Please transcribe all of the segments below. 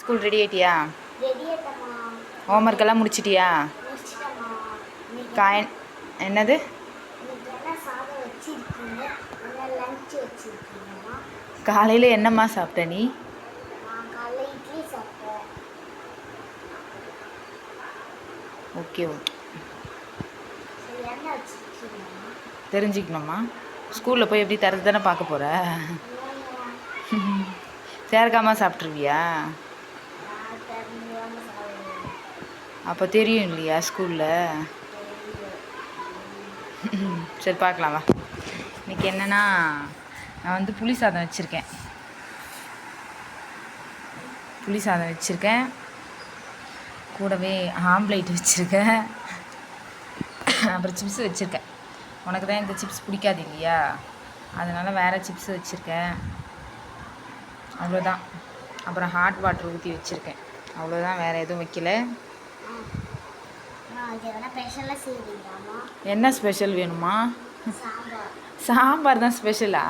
School ready ஆயிட்டியா? ரெடியாட்டமா? Homework எல்லாம் முடிச்சிட்டியா? முடிச்சிட்டமா. காயின் என்னது? இன்னைக்கு என்ன சாதம் வச்சிருக்கீங்க? என்ன லஞ்ச் வச்சிருக்கீங்கம்மா? காலையில் என்னம்மா சாப்பிட்ட நீ? நான் காலைல இட்லி சாப்பிட்டேன். Okay okay. சரி, என்ன வச்சிருக்கீங்கம்மா? தெரிஞ்சுக்கணுமா? ஸ்கூலில் போய் எப்படி தரது தானே பார்க்க போகிற? இல்லைம்மா. சேர்க்காம சாப்பிட்ருவியா? நான் தெரிஞ்சுதாம்மா சாப்பிடுவேன். அப்போ தெரியும் இல்லையா ஸ்கூலில்? தெரியும். சரி பார்க்கலாம் வா. இன்றைக்கி என்னென்னா நான் வந்து புளி சாதம் வச்சுருக்கேன். புளி சாதம் வச்சுருக்கேன், கூடவே ஆம்லேட் வச்சுருக்கேன், அப்புறம் சிப்ஸ் வச்சுருக்கேன். உனக்கு தான் இந்த சிப்ஸ் பிடிக்காது இல்லையா, அதனால் வேறு சிப்ஸ் வச்சுருக்கேன். அவ்வளோதான். அப்புறம் ஹாட் வாட்டர் ஊற்றி வச்சுருக்கேன். அவ்வளோதான், வேறு எதுவும் வைக்கல. ஸ்பெஷலாக செய்வீங்களாம்மா? என்ன ஸ்பெஷல் வேணுமா? சாம்பார். சாம்பார் தான் ஸ்பெஷலா?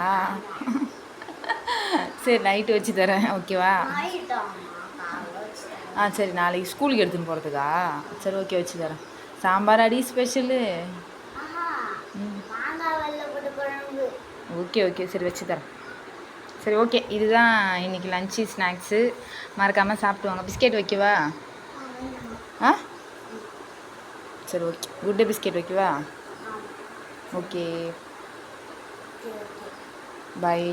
சரி, நைட்டு வச்சு தரேன், ஓகேவா? சரி, நாளைக்கு ஸ்கூலுக்கு எடுத்துன்னு போகிறதுக்கா? சரி, ஓகே, வச்சு தரேன். சாம்பார் அடி ஸ்பெஷலு. ஓகே ஓகே, சரி வச்சு தரேன். சரி ஓகே, இதுதான் இன்றைக்கி லன்ச்சு ஸ்நாக்ஸு. மறக்காமல் சாப்பிட்டு வாங்க. பிஸ்கெட் வைக்கவா? சரி ஓகே, குட் டே பிஸ்கெட் வைக்கவா? ஓகே, பாய்.